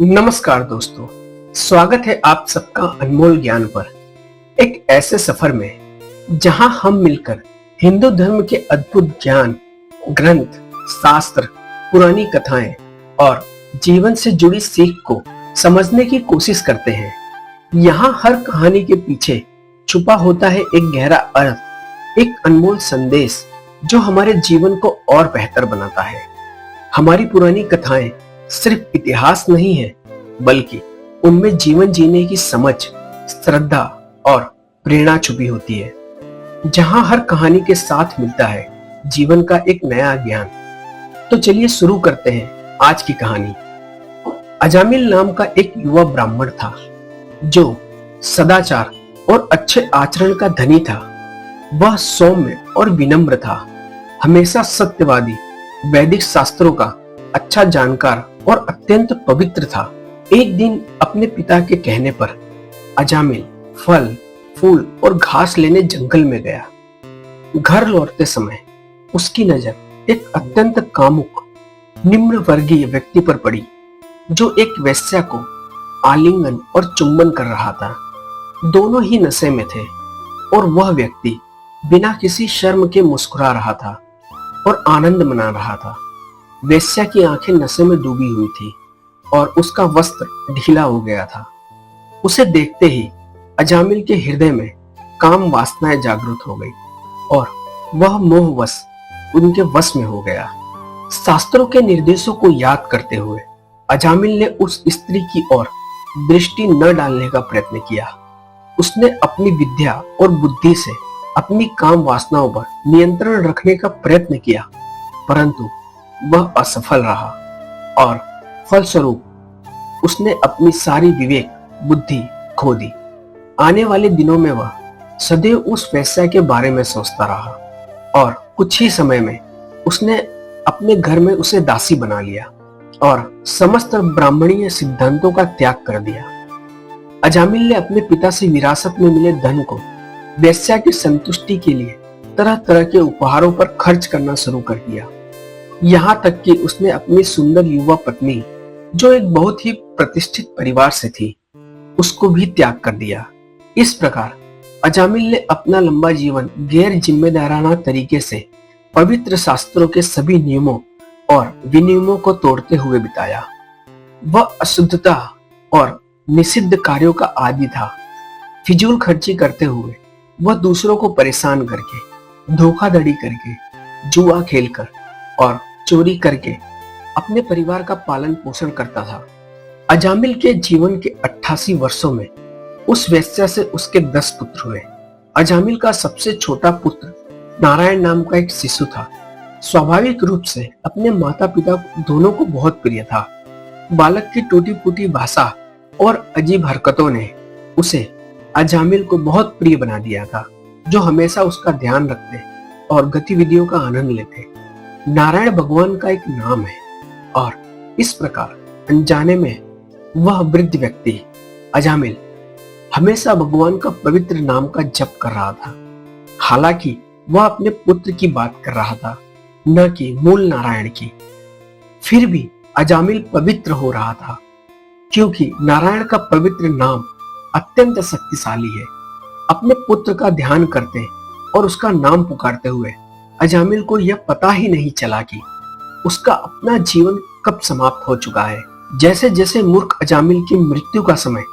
नमस्कार दोस्तों, स्वागत है आप सबका अनमोल ज्ञान पर। एक ऐसे सफर में जहां हम मिलकर हिंदू धर्म के अद्भुत ज्ञान, ग्रंथ, शास्त्र, पुरानी कथाएं और जीवन से जुड़ी सीख को समझने की कोशिश करते हैं। यहाँ हर कहानी के पीछे छुपा होता है एक गहरा अर्थ, एक अनमोल संदेश जो हमारे जीवन को और बेहतर बनाता है। हमारी पुरानी कथाएं सिर्फ इतिहास नहीं है, बल्कि उनमें जीवन जीने की समझ, श्रद्धा और प्रेरणा छुपी होती है। जहां हर कहानी के साथ मिलता है जीवन का एक नया ज्ञान। तो चलिए शुरू करते हैं आज की कहानी। अजामिल नाम का एक युवा ब्राह्मण था जो सदाचार और अच्छे आचरण का धनी था। वह सौम्य और विनम्र था, हमेशा सत्यवादी, वैदिक शास्त्रों का अच्छा जानकार और अत्यंत पवित्र था। एक दिन अपने पिता के कहने पर अजामिल फल, फूल और घास लेने जंगल में गया। घर लौटते समय उसकी नजर एक अत्यंत कामुक, निम्न वर्गीय व्यक्ति पर पड़ी जो एक वेश्या को आलिंगन और चुंबन कर रहा था। दोनों ही नशे में थे और वह व्यक्ति बिना किसी शर्म के मुस्कुरा रहा था और आनंद मना रहा था। वेश्या की आंखें नशे में डूबी हुई थी और उसका वस्त्र ढीला हो गया था। उसे देखते ही अजामिल के हृदय में काम वासनाएं जागृत हो गई और वह मोहवश उनके वश में हो गया। शास्त्रों के निर्देशों को याद करते हुए अजामिल ने उस स्त्री की ओर दृष्टि न डालने का प्रयत्न किया। उसने अपनी विद्या और बुद्धि से अपनी काम वासनाओं पर नियंत्रण रखने का प्रयत्न किया, परंतु वह असफल रहा और फलस्वरूप उसने अपनी सारी विवेक बुद्धि खो दी। आने वाले दिनों में वह सदैव उस वेश्या के बारे में सोचता रहा और कुछ ही समय में उसने अपने घर में उसे दासी बना लिया और समस्त ब्राह्मणीय सिद्धांतों का त्याग कर दिया। अजामिल ने अपने पिता से विरासत में मिले धन को वेश्या की संतुष्टि के लिए तरह तरह के उपहारों पर खर्च करना शुरू कर दिया। यहाँ तक कि उसने अपनी सुंदर युवा पत्नी, जो एक बहुत ही प्रतिष्ठित परिवार से थी, उसको भी त्याग कर दिया। इस प्रकार अजामिल ने अपना लंबा जीवन गैर जिम्मेदाराना तरीके से पवित्र शास्त्रों के सभी नियमों और विनियमों को तोड़ते हुए बिताया। वह अशुद्धता और निषिद्ध कार्यों का आदी था। फिजूल खर्ची करते हुए वह दूसरों को परेशान करके, धोखाधड़ी करके, जुआ खेलकर और चोरी करके अपने परिवार का पालन पोषण करता था। अजामिल के जीवन के 88 वर्षों में उस वेश्या से उसके 10 पुत्र हुए। अजामिल का सबसे छोटा पुत्र नारायण नाम का एक शिशु था। स्वाभाविक रूप से अपने माता पिता दोनों को बहुत प्रिय था। बालक की टूटी फूटी भाषा और अजीब हरकतों ने उसे अजामिल को बहुत प्रिय बना दिया था, जो हमेशा उसका ध्यान रखते और गतिविधियों का आनंद लेते। नारायण भगवान का एक नाम है और इस प्रकार अनजाने में वह वृद्ध व्यक्ति अजामिल हमेशा भगवान का पवित्र नाम का जप कर रहा था। हालांकि वह अपने पुत्र की बात कर रहा था, न कि मूल नारायण की। फिर भी अजामिल पवित्र हो रहा था, क्योंकि नारायण का पवित्र नाम अत्यंत शक्तिशाली है। अपने पुत्र का ध्यान करते और उसका नाम पुकारते हुए अजामिल को यह पता ही नहीं चला कि उसका अपना जीवन कब समाप्त हो चुका है। जैसे जैसे मूर्ख अजामिल की मृत्यु का समय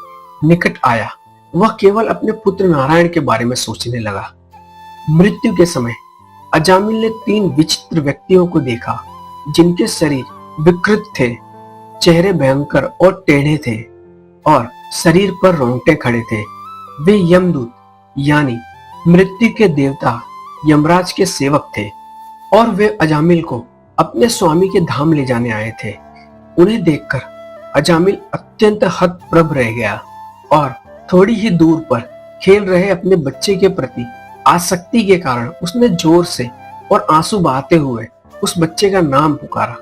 निकट आया, वह केवल अपने पुत्र नारायण के बारे में सोचने लगा। मृत्यु के समय अजामिल ने 3 विचित्र व्यक्तियों को देखा, जिनके शरीर विकृत थे, चेहरे भयंकर और टेढ़े थे और शरीर पर रोंगटे खड़े थे। वे यमदूत यानी मृत्यु के देवता यमराज के सेवक थे और वे अजामिल को अपने स्वामी के धाम ले जाने आए थे। उन्हें देखकर अजामिल अत्यंत हतप्रभ रह गया और थोड़ी ही दूर पर खेल रहे अपने बच्चे के प्रति आसक्ति के कारण उसने जोर से और आंसू बहाते हुए उस बच्चे का नाम पुकारा,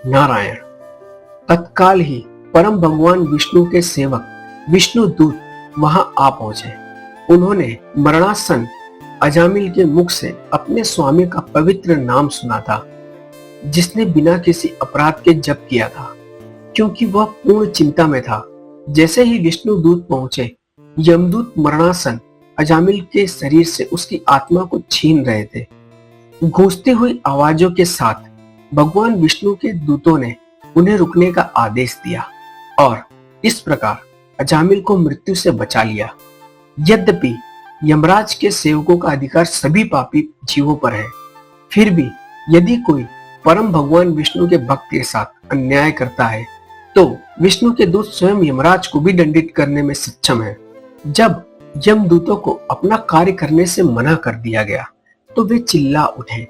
नारायण। तत्काल ही परम भगवान विष्णु के सेवक विष्णु दूत वहां आ पहुंचे। उन्होंने मरणासन अजामिल के मुख से अपने स्वामी का पवित्र नाम सुना था, जिसने बिना किसी अपराध के जप किया था। क्योंकि वह पूर्ण चिंता में था। जैसे ही विष्णु दूत पहुंचे, यमदूत मरणासन अजामिल के शरीर से उसकी आत्मा को छीन रहे थे। गूंजती हुई आवाजों के साथ भगवान विष्णु के दूतों ने उन्हें रुकने का आदेश दिया और इस प्रकार अजामिल को मृत्यु से बचा लिया। यद्यपि यमराज के सेवकों का अधिकार सभी पापी जीवों पर है, फिर भी यदि कोई परम भगवान विष्णु के भक्त के साथ अन्याय करता है तो विष्णु के दूत स्वयं यमराज को भी दंडित करने में सक्षम है। जब यमदूतों को अपना कार्य करने से मना कर दिया गया तो वे चिल्ला उठे,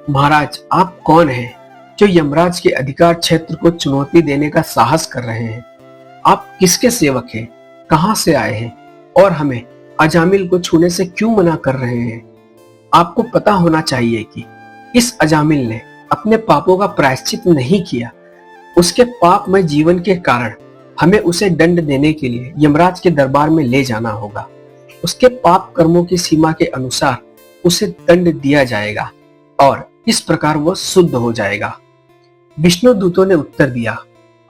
महाराज आप कौन हैं जो यमराज के अधिकार क्षेत्र को चुनौती देने का साहस कर रहे हैं? आप किसके सेवक हैं? कहां से आए हैं और हमें अजामिल को छूने से क्यों मना कर रहे हैं? आपको पता होना चाहिए कि इस अजामिल ने अपने पापों का प्रायश्चित नहीं किया। उसके पापमय जीवन के कारण हमें उसे दंड देने के लिए यमराज के दरबार में ले जाना होगा। उसके पाप कर्मों की सीमा के अनुसार उसे दंड दिया जाएगा और इस प्रकार वह शुद्ध हो जाएगा। विष्णु दूतों ने उत्तर दिया,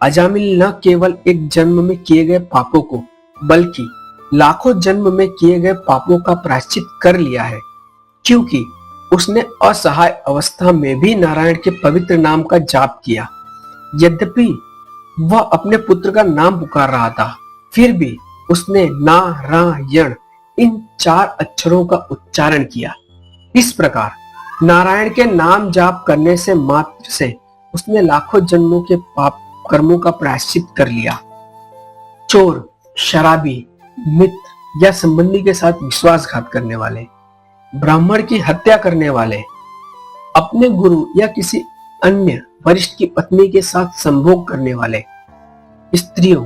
अजामिल न केवल एक जन्म में किए गए पापों को बल्कि लाखों जन्म में किए गए पापों का प्रायश्चित कर लिया है, क्योंकि उसने असहाय अवस्था में भी नारायण के पवित्र नाम का जाप किया। यद्यपि वह अपने पुत्र का नाम पुकार रहा था, फिर भी उसने नारायण इन 4 अक्षरों का उच्चारण किया। इस प्रकार नारायण के नाम जाप करने से मात्र से उसने लाखों जन्मों के पाप कर्मों का प्रायश्चित कर लिया। चोर, शराबी, मित्र या संबंधी के साथ विश्वासघात करने वाले, ब्राह्मण की हत्या करने वाले, अपने गुरु या किसी अन्य वरिष्ठ की पत्नी के साथ संभोग करने वाले, स्त्रियों,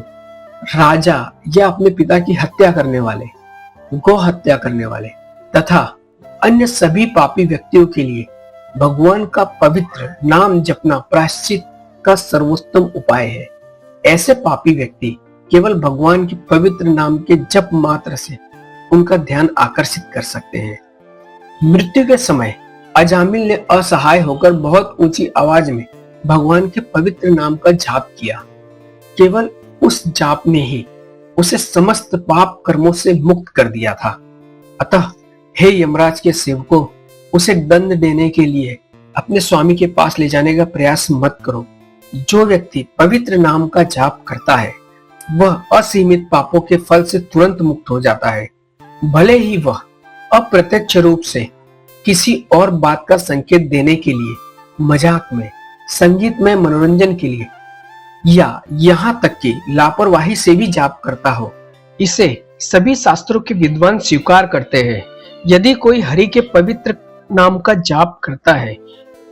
राजा या अपने पिता की हत्या करने वाले, गौ हत्या करने वाले तथा अन्य सभी पापी व्यक्तियों के लिए भगवान का पवित्र नाम जपना प्रायश्चित का सर्वोत्तम उपाय है। ऐसे पापी व्यक्ति केवल भगवान के पवित्र नाम के जप मात्र से उनका ध्यान आकर्षित कर सकते हैं। मृत्यु के समय अजामिल ने असहाय होकर बहुत ऊंची आवाज में भगवान के पवित्र नाम का जाप किया। केवल उस जाप ने ही उसे समस्त पाप कर्मों से मुक्त कर दिया था। अतः हे यमराज के सेवकों, उसे दंड देने के लिए अपने स्वामी के पास ले जाने का प्रयास मत करो। जो व्यक्ति पवित्र नाम का जाप करता है वह असीमित पापों के फल से तुरंत मुक्त हो जाता है, भले ही वह अप्रत्यक्ष रूप से किसी और बात का संकेत देने के लिए, मजाक में, संगीत में, मनोरंजन के लिए या यहाँ तक कि लापरवाही से भी जाप करता हो। इसे सभी शास्त्रों के विद्वान स्वीकार करते हैं। यदि कोई हरि के पवित्र नाम का जाप करता है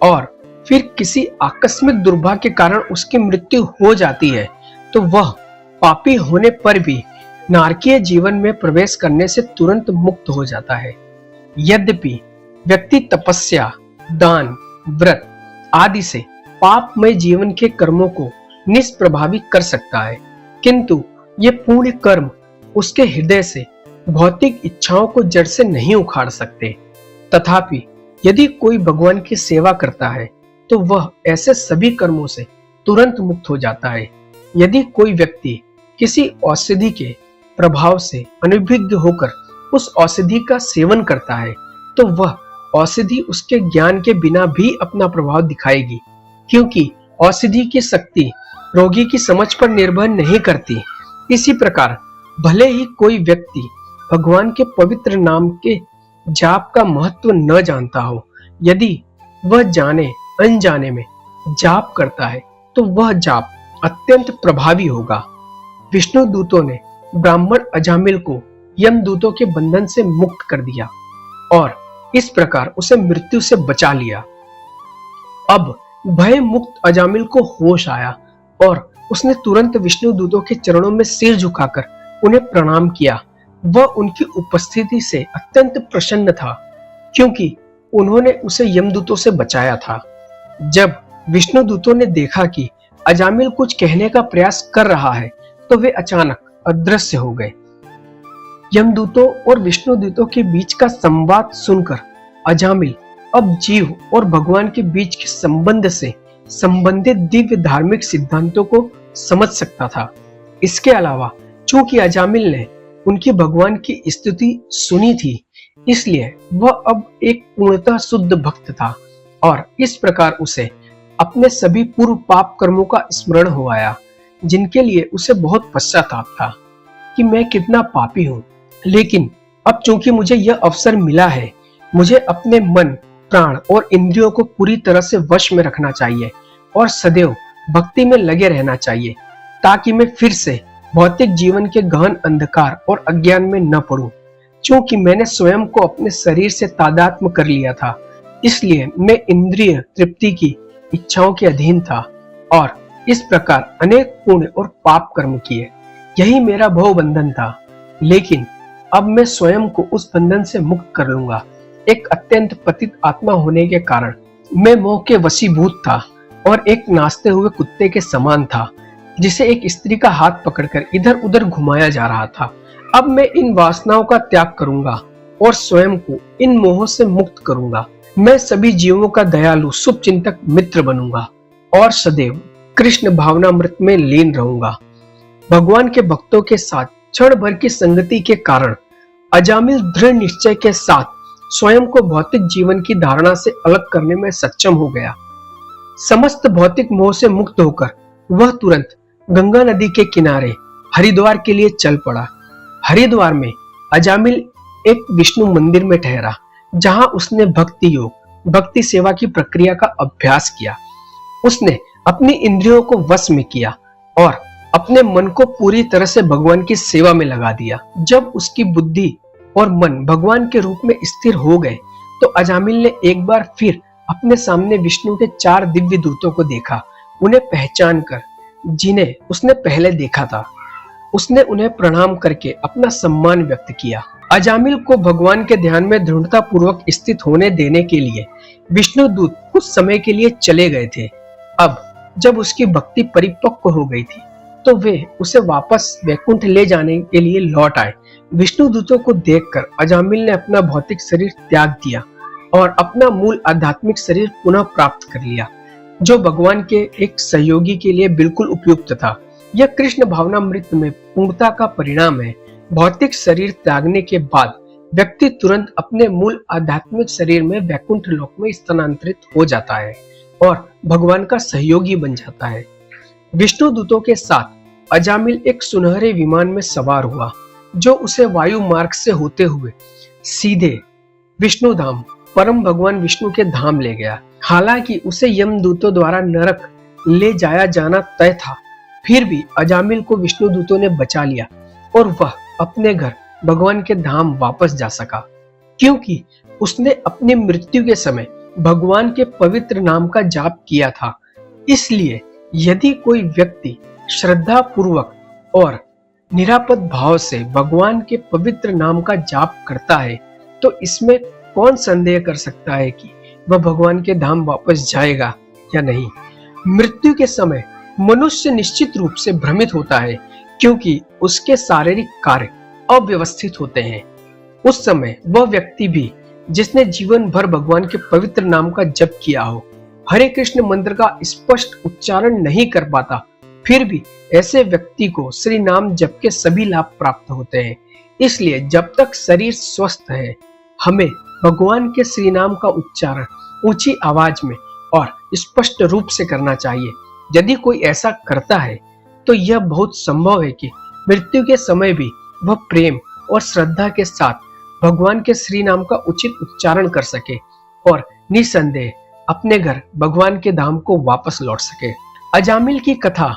और फिर किसी आकस्मिक दुर्भाग्य के कारण उसकी मृत्यु हो जाती है तो वह पापी होने पर भी नारकीय जीवन में प्रवेश करने से तुरंत मुक्त हो जाता है। यद्यपि व्यक्ति तपस्या, दान, व्रत आदि से पापमय जीवन के कर्मों को निष्प्रभावी कर सकता है, किंतु ये पुण्य कर्म उसके हृदय से भौतिक इच्छाओं को जड़ से नहीं उखाड़ सकते। तथापि यदि कोई भगवान की सेवा करता है तो वह ऐसे सभी कर्मों से तुरंत मुक्त हो जाता है। यदि कोई व्यक्ति किसी औषधि के प्रभाव से अनभिज्ञ होकर उस औषधि का सेवन करता है तो वह औषधि उसके ज्ञान के बिना भी अपना प्रभाव दिखाएगी, क्योंकि औषधि की शक्ति रोगी की समझ पर निर्भर नहीं करती। इसी प्रकार भले ही कोई व्यक्ति भगवान के पवित्र नाम के जाप का महत्व न जानता हो, यदि वह जाने अनजाने में जाप करता है तो वह जाप अत्यंत प्रभावी होगा। विष्णु दूतों ने ब्राह्मण अजामिल को यमदूतों के बंधन से मुक्त कर दिया और इस प्रकार उसे मृत्यु से बचा लिया। अब भय मुक्त अजामिल को होश आया और उसने तुरंत विष्णु दूतों के चरणों में सिर झुकाकर उन्हें प्रणाम किया। वह उनकी उपस्थिति से अत्यंत प्रसन्न था, क्योंकि उन्होंने उसे यमदूतों से बचाया था। जब विष्णु दूतों ने देखा कि अजामिल कुछ कहने का प्रयास कर रहा है तो वे अचानक अदृश्य हो गए। यमदूतों और विष्णु दूतों के बीच का संवाद सुनकर अजामिल अब जीव और भगवान के बीच के संबंध से संबंधित दिव्य धार्मिक सिद्धांतों को समझ सकता था। इसके अलावा चूंकि अजामिल ने उनकी भगवान की स्तुति सुनी थी, इसलिए वह अब एक पूर्णतः शुद्ध भक्त था और इस प्रकार उसे अपने सभी पूर्व पाप कर्मों का स्मरण हो आया, जिनके लिए उसे बहुत पश्चाताप था कि मैं कितना पापी हूँ। लेकिन अब चूंकि मुझे यह अवसर मिला है, मुझे अपने मन, प्राण और इंद्रियों को पूरी तरह से वश में रखना चाहिए और सदैव भक्ति में लगे रहना चाहिए, ताकि मैं फिर से भौतिक जीवन के गहन अंधकार और अज्ञान में न पड़ूं। क्योंकि मैंने स्वयं को अपने शरीर से तादात्म्य कर लिया था, इसलिए मैं इंद्रिय तृप्ति की इच्छाओं के अधीन था और इस प्रकार अनेक पुण्य और पाप कर्म किए। यही मेरा भव बंधन था, लेकिन अब मैं स्वयं को उस बंधन से मुक्त कर लूंगा। एक अत्यंत पतित आत्मा होने के कारण मैं मोह के वशीभूत था और एक नाचते हुए कुत्ते के समान था, जिसे एक स्त्री का हाथ पकड़कर इधर उधर घुमाया जा रहा था। अब मैं इन वासनाओं का त्याग करूंगा और स्वयं को इन मोहों से मुक्त करूंगा। मैं सभी जीवों का दयालु शुभ चिंतक मित्र बनूंगा और सदैव कृष्ण भावनामृत में लीन रहूंगा। भगवान के भक्तों के साथ क्षण भर की संगति के कारण अजामिल दृढ़ निश्चय के साथ स्वयं को भौतिक जीवन की धारणा से अलग करने में सक्षम हो गया। समस्त भौतिक मोह से मुक्त होकर वह तुरंत गंगा नदी के किनारे हरिद्वार के लिए चल पड़ा। हरिद्वार में अजामिल एक विष्णु मंदिर में ठहरा, जहां उसने भक्ति योग, भक्ति सेवा की प्रक्रिया का अभ्यास किया। उसने अपनी इंद्रियों को वश में किया और अपने मन को पूरी तरह से भगवान की सेवा में लगा दिया। जब उसकी बुद्धि और मन भगवान के रूप में स्थिर हो गए, तो अजामिल ने एक बार फिर अपने सामने विष्णु के 4 दिव्य दूतों को देखा। उन्हें पहचान कर, जिन्हें उसने पहले देखा था, उसने उन्हें प्रणाम करके अपना सम्मान व्यक्त किया। अजामिल को भगवान के ध्यान में दृढ़ता पूर्वक स्थित होने देने के लिए विष्णु दूत कुछ समय के लिए चले गए थे। अब जब उसकी भक्ति परिपक्व हो गई थी, तो वे उसे वापस वैकुंठ ले जाने के लिए लौट आए। विष्णु दूतों को देखकर अजामिल ने अपना भौतिक शरीर त्याग दिया और अपना मूल आध्यात्मिक शरीर पुनः प्राप्त कर लिया, जो भगवान के एक सहयोगी के लिए बिल्कुल उपयुक्त था। यह कृष्ण भावनामृत में पूर्णता का परिणाम है। भौतिक शरीर त्यागने के बाद व्यक्ति तुरंत अपने मूल आध्यात्मिक शरीर में वैकुंठ लोक में स्थानांतरित हो जाता है और भगवान का सहयोगी बन जाता है। विष्णु दूतों के साथ अजामिल एक सुनहरे विमान में सवार हुआ, जो उसे वायु मार्ग से होते हुए सीधे विष्णु धाम, परम भगवान विष्णु के धाम ले गया। हालांकि उसे यमदूतों द्वारा नरक ले जाया जाना तय था, फिर भी अजामिल को विष्णु दूतों ने बचा लिया और वह अपने घर भगवान के धाम वापस जा सका, क्योंकि उसने अपनी मृत्यु के समय भगवान के पवित्र नाम का जाप किया था। इसलिए यदि कोई व्यक्ति श्रद्धा पूर्वक और निरापद भाव से भगवान के पवित्र नाम का जाप करता है, तो इसमें कौन संदेह कर सकता है कि वह भगवान के धाम वापस जाएगा या नहीं। मृत्यु के समय मनुष्य निश्चित रूप से भ्रमित होता है, क्योंकि उसके शारीरिक कार्य अव्यवस्थित होते हैं। उस समय वह व्यक्ति भी जिसने जीवन भर भगवान के पवित्र नाम का जप किया हो, हरे कृष्ण मंत्र का स्पष्ट उच्चारण नहीं कर पाता, फिर भी ऐसे व्यक्ति को श्री नाम जप के सभी लाभ प्राप्त होते हैं। इसलिए जब तक शरीर स्वस्थ है, हमें भगवान के श्री नाम का उच्चारण ऊंची आवाज में और स्पष्ट रूप से करना चाहिए। यदि कोई ऐसा करता है, तो यह बहुत संभव है कि मृत्यु के समय भी वह प्रेम और श्रद्धा के साथ भगवान के श्री नाम का उचित उच्चारण कर सके और निसंदेह अपने घर भगवान के धाम को वापस लौट सके। अजामिल की कथा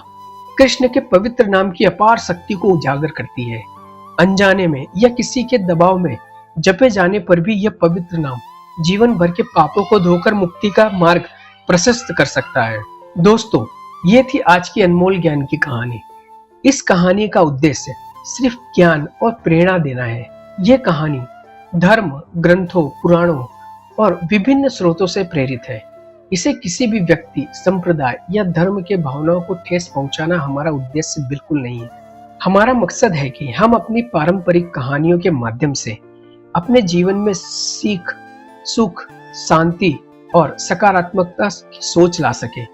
कृष्ण के पवित्र नाम की अपार शक्ति को उजागर करती है। अनजाने में या किसी के दबाव में जपे जाने पर भी यह पवित्र नाम जीवन भर के पापों को धोकर मुक्ति का मार्ग प्रशस्त कर सकता है। दोस्तों, ये थी आज की अनमोल ज्ञान की कहानी। इस कहानी का उद्देश्य सिर्फ ज्ञान और प्रेरणा देना है। यह कहानी धर्म ग्रंथों, पुराणों और विभिन्न स्रोतों से प्रेरित है। इसे किसी भी व्यक्ति, संप्रदाय या धर्म के भावनाओं को ठेस पहुंचाना हमारा उद्देश्य बिल्कुल नहीं है। हमारा मकसद है कि हम अपनी पारंपरिक कहानियों के माध्यम से अपने जीवन में सीख, सुख, शांति और सकारात्मकता की सोच ला सके।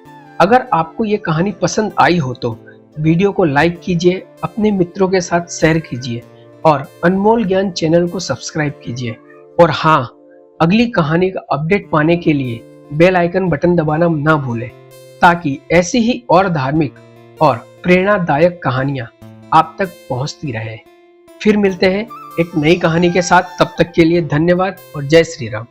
अगर आपको ये कहानी पसंद आई हो तो वीडियो को लाइक कीजिए, अपने मित्रों के साथ शेयर कीजिए और अनमोल ज्ञान चैनल को सब्सक्राइब कीजिए। और हाँ, अगली कहानी का अपडेट पाने के लिए बेल आइकन बटन दबाना ना भूलें, ताकि ऐसी ही और धार्मिक और प्रेरणादायक कहानियां आप तक पहुंचती रहे। फिर मिलते हैं एक नई कहानी के साथ। तब तक के लिए धन्यवाद और जय श्री राम।